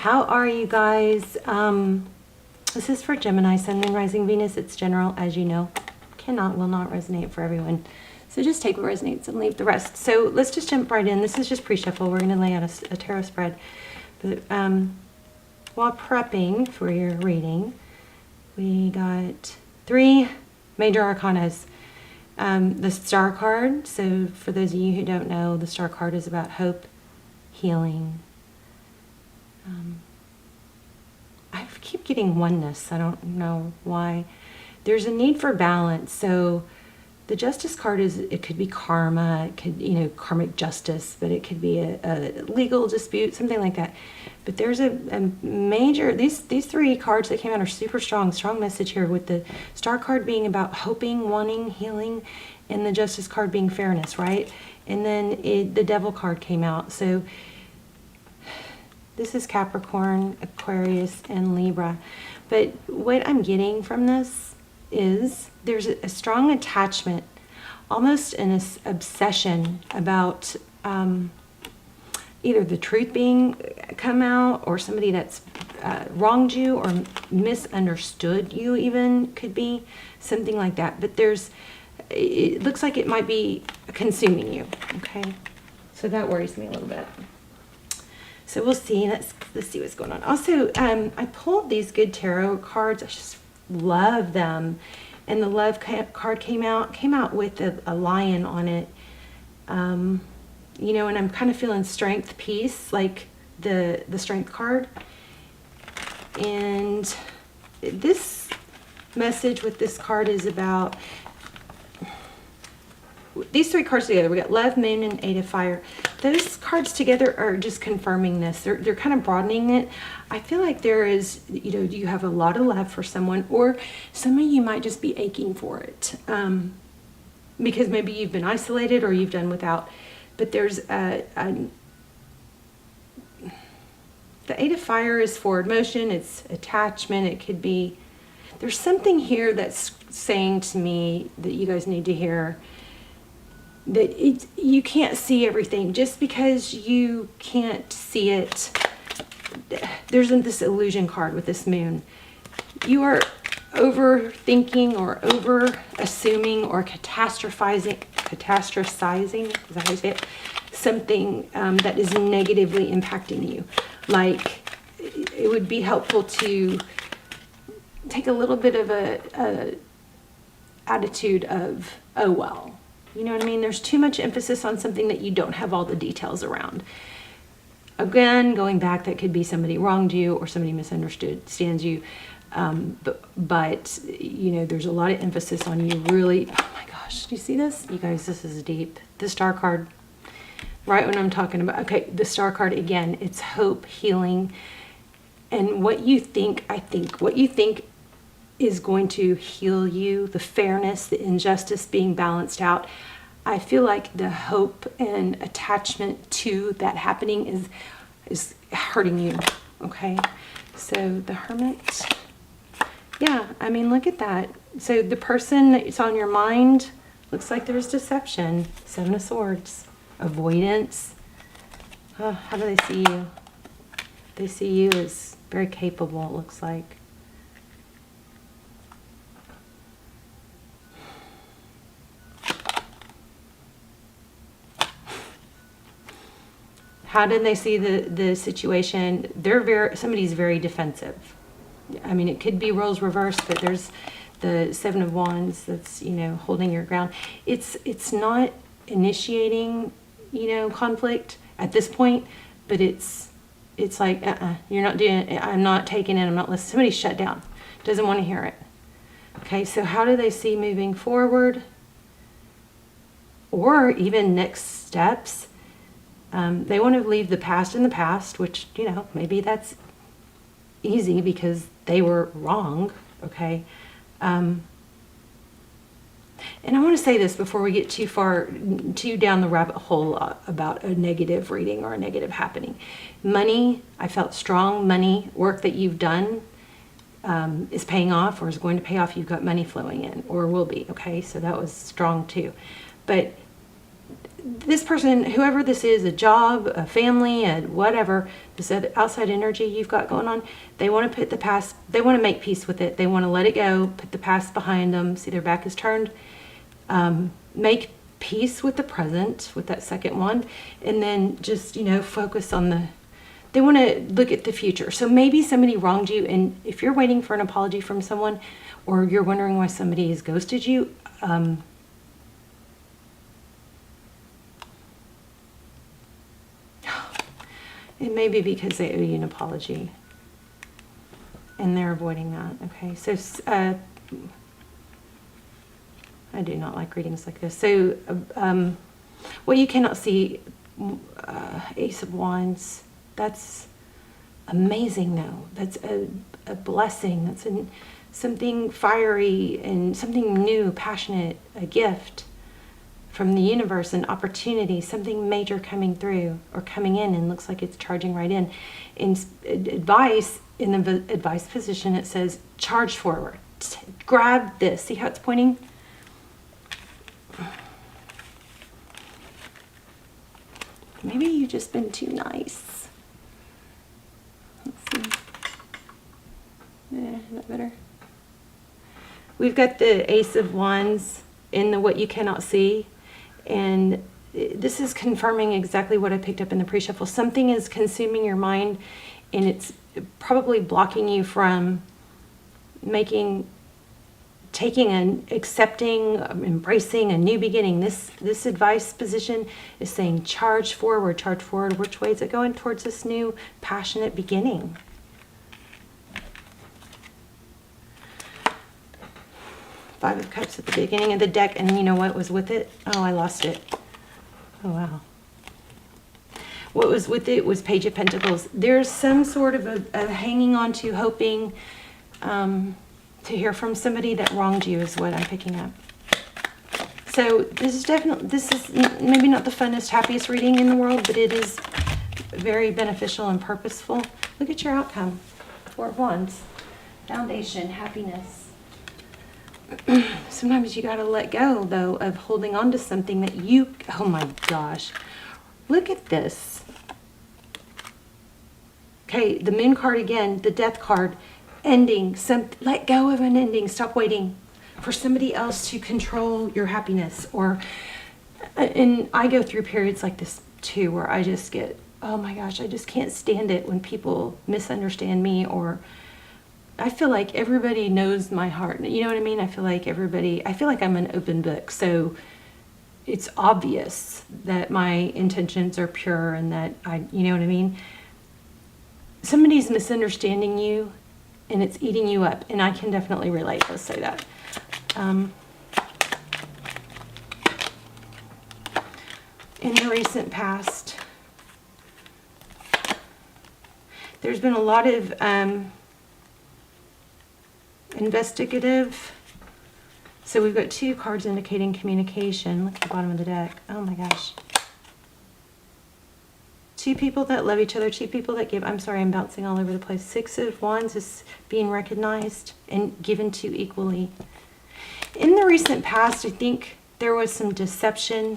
How are you guys? This is for Gemini, Sun, Moon, Rising, Venus. It's general, as you know. Will not resonate for everyone. So just take what resonates and leave the rest. So let's just jump right in. This is just pre-shuffle. We're going to lay out a tarot spread. But while prepping for your reading, we got 3 major arcanas. The Star card. So for those of you who don't know, the Star card is about hope, healing. I keep getting oneness. I don't know why. There's a need for balance. So the Justice card it could be karma, it could, karmic justice, but it could be a legal dispute, something like that. But there's a major, these 3 cards that came out are super strong message here, with the Star card being about hoping, wanting, healing, and the Justice card being fairness, right? And then the Devil card came out. So this is Capricorn, Aquarius, and Libra. But what I'm getting from this is there's a strong attachment, almost an obsession about either the truth being come out, or somebody that's wronged you or misunderstood you, even could be something like that. But it looks like it might be consuming you. Okay, so that worries me a little bit. So we'll see. Let's see what's going on. Also, I pulled these good tarot cards. I just love them. And the Love card came out with a lion on it. And I'm kind of feeling strength, peace, like the Strength card. And this message with this card is about these 3 cards together. We got Love, Moon, and 8 of Fire. Those cards together are just confirming this. They're kind of broadening it. I feel like there is, you have a lot of love for someone, or some of you might just be aching for it, because maybe you've been isolated or you've done without. But there's the 8 of Fire is forward motion. It's attachment. It could be, there's something here that's saying to me that you guys need to hear, that you can't see everything. Just because you can't see it, there's this illusion card with this moon. You are overthinking or over assuming or catastrophizing, is that how you say it? Something that is negatively impacting you. Like, it would be helpful to take a little bit of a attitude of, oh well. You know what I mean? There's too much emphasis on something that you don't have all the details around. Again, going back, that could be somebody wronged you or somebody misunderstands you. But there's a lot of emphasis on you really. Oh my gosh, do you see this? You guys, this is deep. The Star card, right when I'm talking about, okay, the Star card again, it's hope, healing, and what you think, what you think is going to heal you, the fairness, the injustice being balanced out. I feel like the hope and attachment to that happening is hurting you, okay? So the Hermit, yeah, I mean, look at that. So the person that's on your mind, looks like there's deception. 7 of Swords, avoidance. Oh, how do they see you? They see you as very capable, it looks like. How did they see the situation? Somebody's very defensive. I mean, it could be roles reversed, but there's the 7 of Wands that's, holding your ground. It's not initiating, conflict at this point, but it's like, you're not doing it. I'm not taking it. I'm not listening. Somebody's shut down. Doesn't want to hear it. Okay, so how do they see moving forward? Or even next steps? They want to leave the past in the past, which, maybe that's easy because they were wrong, okay? And I want to say this before we get too down the rabbit hole about a negative reading or a negative happening. Money, I felt strong money, work that you've done is paying off or is going to pay off. You've got money flowing in or will be, okay? So that was strong too. But this person, whoever this is, a job, a family, a whatever, this outside energy you've got going on, they want to put the past, they want to make peace with it. They want to let it go, put the past behind them, see their back is turned, make peace with the present, with that second one, and then just, focus on they want to look at the future. So maybe somebody wronged you, and if you're waiting for an apology from someone, or you're wondering why somebody has ghosted you, it may be because they owe you an apology, and they're avoiding that. Okay, so I do not like readings like this. So, what you cannot see, Ace of Wands, that's amazing though. That's a blessing. That's something fiery and something new, passionate, a gift from the universe, an opportunity, something major coming through or coming in, and looks like it's charging right in. In advice, in the advice position, it says charge forward. Grab this. See how it's pointing? Maybe you've just been too nice. Let's see. Is that better? We've got the Ace of Wands in the what you cannot see. And this is confirming exactly what I picked up in the pre-shuffle. Something is consuming your mind, and it's probably blocking you from accepting, embracing a new beginning. This advice position is saying charge forward, charge forward. Which way is it going? Towards this new passionate beginning. Five of Cups at the beginning of the deck, and you know what was with it? Oh, I lost it. Oh, wow. What was with it was Page of Pentacles. There's some sort of a hanging on to, hoping to hear from somebody that wronged you is what I'm picking up. So this is maybe not the funnest, happiest reading in the world, but it is very beneficial and purposeful. Look at your outcome. Four of Wands. Foundation, happiness. Sometimes you got to let go, though, of holding on to something that oh my gosh. Look at this. Okay, the Moon card again, the Death card, ending. Let go of an ending. Stop waiting for somebody else to control your happiness. And I go through periods like this too, where I just get, oh my gosh, I just can't stand it when people misunderstand me, or I feel like everybody knows my heart. You know what I mean? I feel like I'm an open book. So it's obvious that my intentions are pure, and that you know what I mean? Somebody's misunderstanding you, and it's eating you up. And I can definitely relate. Let's say that. In the recent past, there's been a lot of investigative. So we've got two cards indicating communication. Look at the bottom of the deck. Oh my gosh. Two people that love each other, two people that give. I'm sorry, I'm bouncing all over the place. Six of Wands is being recognized and given to equally. In the recent past, I think there was some deception.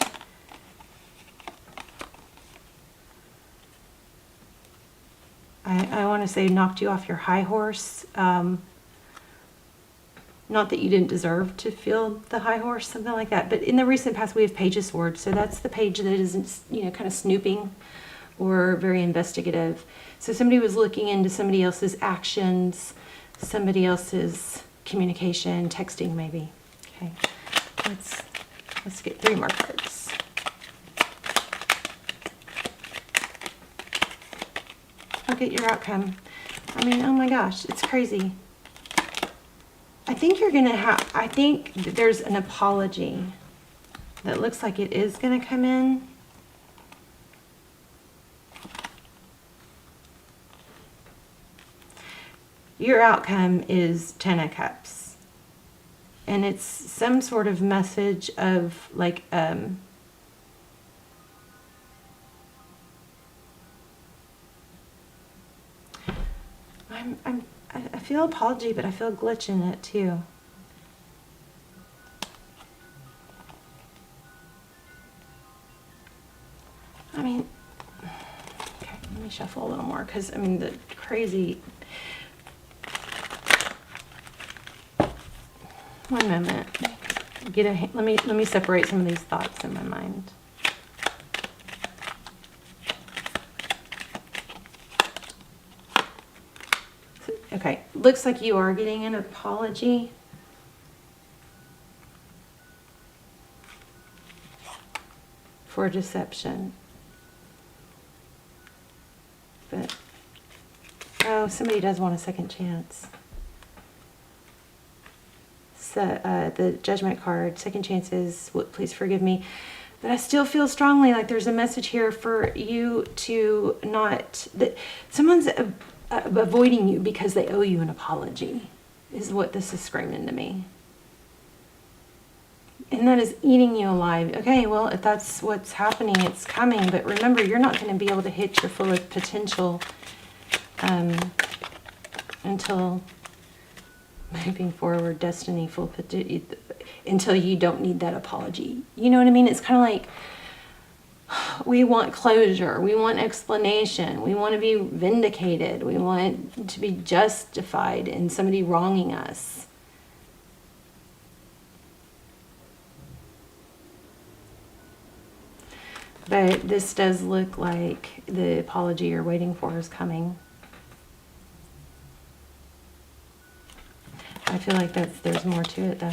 I want to say knocked you off your high horse. Not that you didn't deserve to feel the high horse, something like that. But in the recent past, we have Page of Swords. So that's the page that isn't, kind of snooping or very investigative. So somebody was looking into somebody else's actions, somebody else's communication, texting maybe. Okay, let's get three more cards. Look at your outcome. I mean, oh my gosh, it's crazy. I think I think there's an apology that looks like it is going to come in. Your outcome is Ten of Cups. And it's some sort of message of like, I feel apology, but I feel a glitch in it too. shuffle a little more, because, I mean, the crazy... One moment. Let me separate some of these thoughts in my mind. Okay, looks like you are getting an apology. For deception. But, oh, somebody does want a second chance. So, the Judgment card, second chances, please forgive me. But I still feel strongly like there's a message here for you to not, that someone's avoiding you because they owe you an apology, is what this is screaming to me. And that is eating you alive. Okay, well, if that's what's happening, it's coming. But remember, you're not going to be able to hit your full potential until moving forward, destiny, full potential, until you don't need that apology. You know what I mean? It's kind of like, we want closure. We want explanation. We want to be vindicated. We want to be justified in somebody wronging us. But this does look like the apology you're waiting for is coming. I feel like there's more to it though.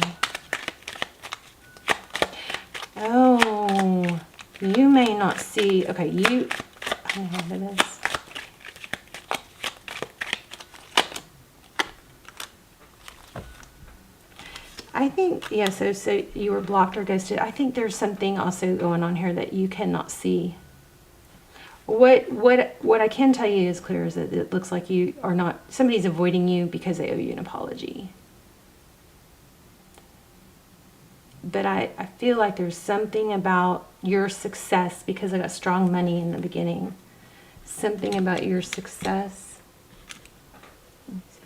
Oh, you may not see, okay, I don't know what it is. I think, yeah, so you were blocked or ghosted. I think there's something also going on here that you cannot see. What I can tell you is clear is that it looks like you are not, somebody's avoiding you because they owe you an apology. But I feel like there's something about your success, because I got strong money in the beginning. Something about your success. Let's see.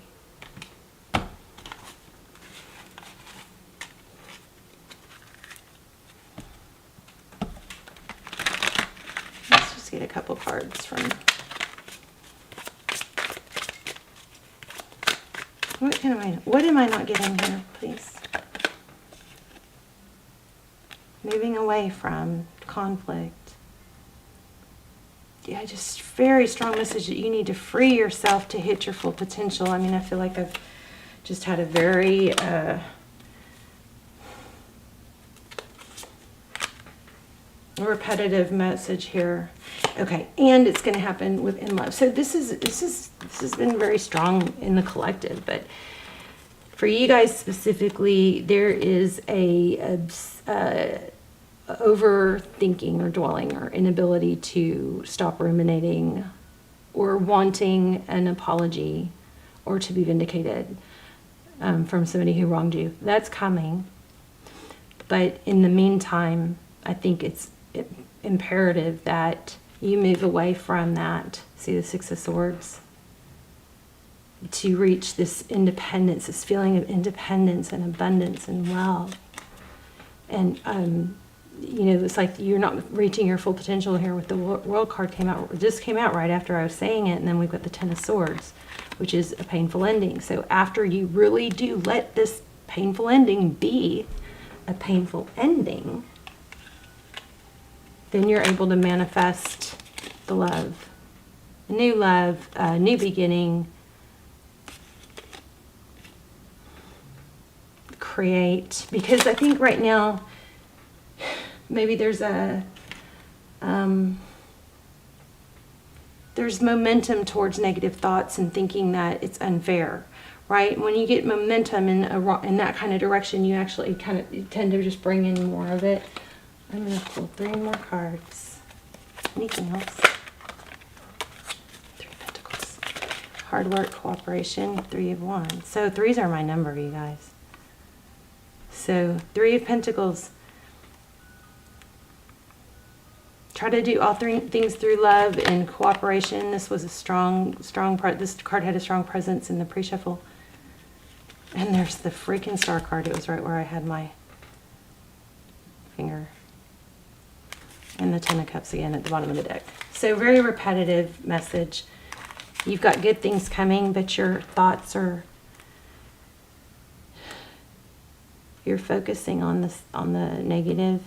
Let's just get a couple cards from... What am I not getting here, please? Moving away from conflict. Yeah, just very strong message that you need to free yourself to hit your full potential. I mean, I feel like I've just had a very repetitive message here. Okay, and it's going to happen within love. So this has been very strong in the collective, but for you guys specifically, there is a overthinking or dwelling or inability to stop ruminating or wanting an apology or to be vindicated from somebody who wronged you. That's coming. But in the meantime, I think it's imperative that you move away from that. See the Six of Swords? To reach this independence, this feeling of independence and abundance and wealth. And, you know, it's like you're not reaching your full potential here with the World card just came out right after I was saying it. And then we've got the Ten of Swords, which is a painful ending. So after you really do let this painful ending be a painful ending, then you're able to manifest the love, a new beginning, create. Because I think right now, maybe there's there's momentum towards negative thoughts and thinking that it's unfair, right? When you get momentum in that kind of direction, you actually you tend to just bring in more of it. I'm going to pull 3 more cards. Anything else? 3 of Pentacles. Hard work, cooperation, 3 of Wands. So 3s are my number, you guys. So 3 of Pentacles. Try to do all 3 things through love and cooperation. This was a this card had a strong presence in the pre-shuffle. And there's the freaking Star card. It was right where I had my finger. And the Ten of Cups again at the bottom of the deck. So very repetitive message. You've got good things coming, but your thoughts are, you're focusing on this, on the negative.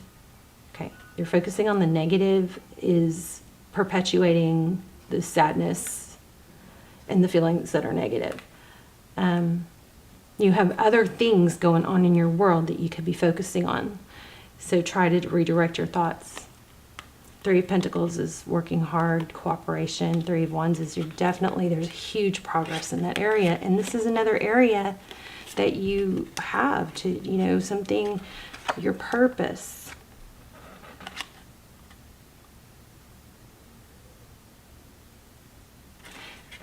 Okay, you're focusing on the negative is perpetuating the sadness and the feelings that are negative. You have other things going on in your world that you could be focusing on. So try to redirect your thoughts. Three of Pentacles is working hard, cooperation. Three of Wands is there's huge progress in that area. And this is another area that you have to, something, your purpose.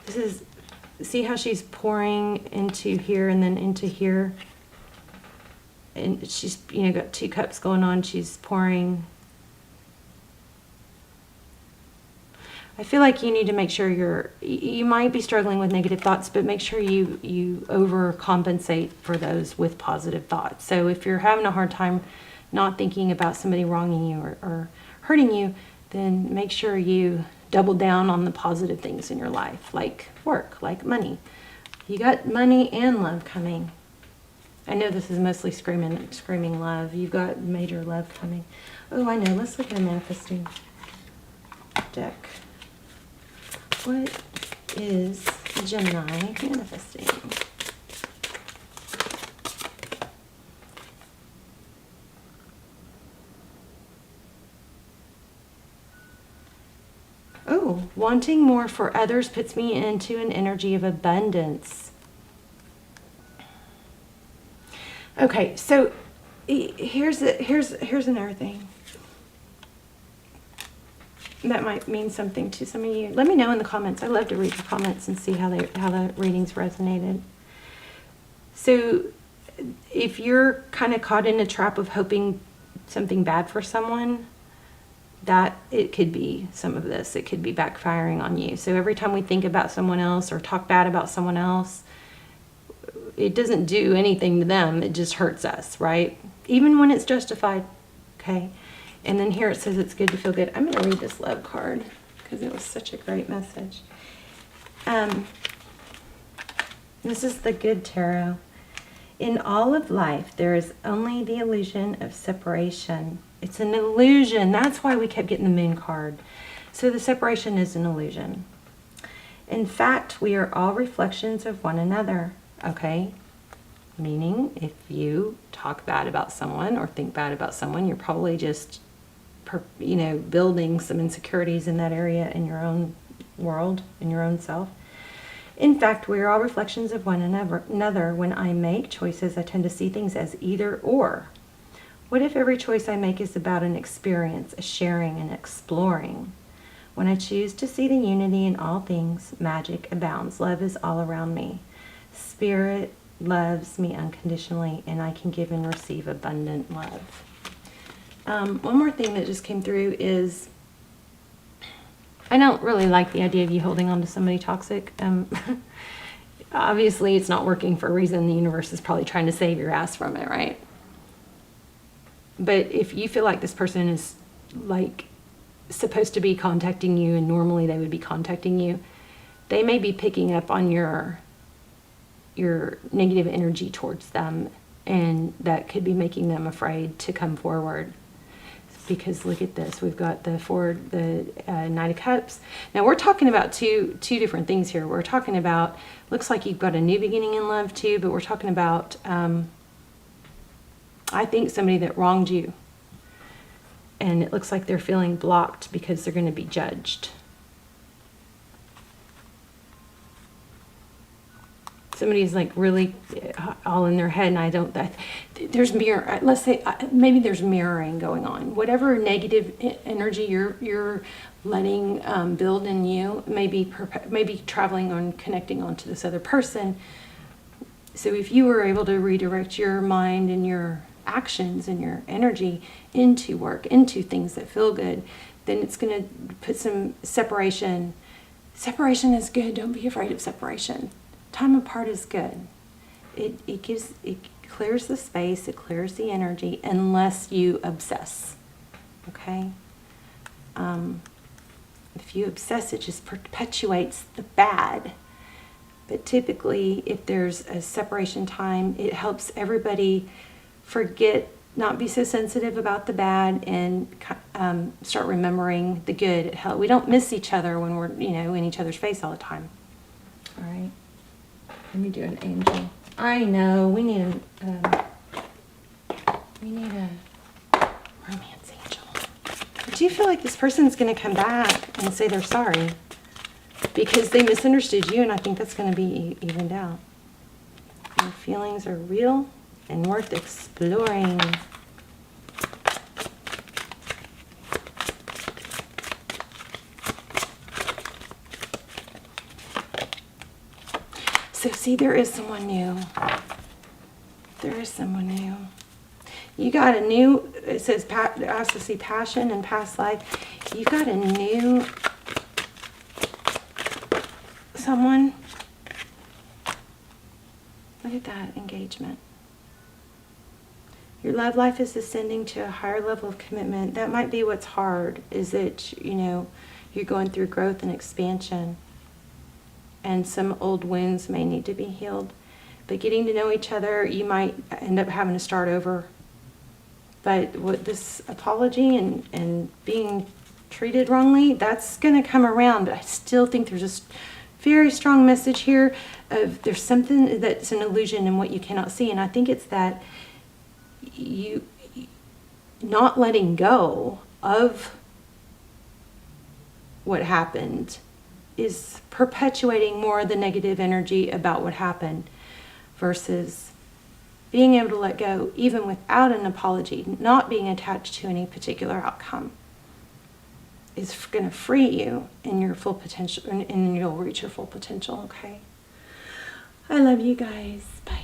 This is, see how she's pouring into here and then into here? And she's, got 2 cups going on. She's pouring. I feel like you need to make sure you might be struggling with negative thoughts, but make sure you overcompensate for those with positive thoughts. So if you're having a hard time not thinking about somebody wronging you or hurting you, then make sure you double down on the positive things in your life, like work, like money. You got money and love coming. I know this is mostly screaming love. You've got major love coming. Oh, I know. Let's look at a manifesting deck. What is Gemini manifesting? Oh, wanting more for others puts me into an energy of abundance. Okay, so here's another thing that might mean something to some of you. Let me know in the comments. I love to read the comments and see how the readings resonated. So if you're kind of caught in a trap of hoping something bad for someone, that it could be some of this. It could be backfiring on you. So every time we think about someone else or talk bad about someone else, it doesn't do anything to them. It just hurts us, right? Even when it's justified. Okay. And then here it says it's good to feel good. I'm going to read this love card because it was such a great message. This is the Good Tarot. In all of life, there is only the illusion of separation. It's an illusion. That's why we kept getting the Moon card. So the separation is an illusion. In fact, we are all reflections of one another. Okay? Meaning, if you talk bad about someone or think bad about someone, you're probably just building some insecurities in that area in your own world, in your own self. In fact, we are all reflections of one another. When I make choices, I tend to see things as either or. What if every choice I make is about an experience, a sharing, and exploring? When I choose to see the unity in all things, magic abounds. Love is all around me. Spirit loves me unconditionally, and I can give and receive abundant love. One more thing that just came through is, I don't really like the idea of you holding on to somebody toxic. Obviously, it's not working for a reason. The universe is probably trying to save your ass from it, right? But if you feel like this person is like supposed to be contacting you and normally they would be contacting you, they may be picking up on your negative energy towards them, and that could be making them afraid to come forward. Because look at this, we've got the Knight of Cups. Now we're talking about two different things here. We're talking about, looks like you've got a new beginning in love too, but we're talking about, I think somebody that wronged you. And it looks like they're feeling blocked because they're going to be judged. Somebody's like really all in their head, and I don't, there's let's say maybe there's mirroring going on. Whatever negative energy you're letting build in you, maybe traveling on, connecting onto this other person. So if you were able to redirect your mind and your actions and your energy into work, into things that feel good, then it's going to put some separation. Separation is good. Don't be afraid of separation. Time apart is good. It clears the space, it clears the energy, unless you obsess. Okay? If you obsess, it just perpetuates the bad. But typically, if there's a separation time, it helps everybody forget, not be so sensitive about the bad, and start remembering the good. We don't miss each other when we're, in each other's face all the time. All right. Let me do an angel. I know, we need a romance angel. I do feel like this person's going to come back and say they're sorry because they misunderstood you, and I think that's going to be evened out. Your feelings are real and worth exploring. So see, there is someone new. There is someone new. You got a new, it says, I also see passion and past life. You got a new someone. Look at that engagement. Your love life is ascending to a higher level of commitment. That might be what's hard, is that, you're going through growth and expansion. And some old wounds may need to be healed. But getting to know each other, you might end up having to start over. But with this apology and being treated wrongly, that's going to come around. But I still think there's a very strong message here of there's something that's an illusion in what you cannot see. And I think it's that you not letting go of what happened is perpetuating more of the negative energy about what happened, versus being able to let go even without an apology, not being attached to any particular outcome, is going to free you in your full potential, and you'll reach your full potential, okay? I love you guys. Bye.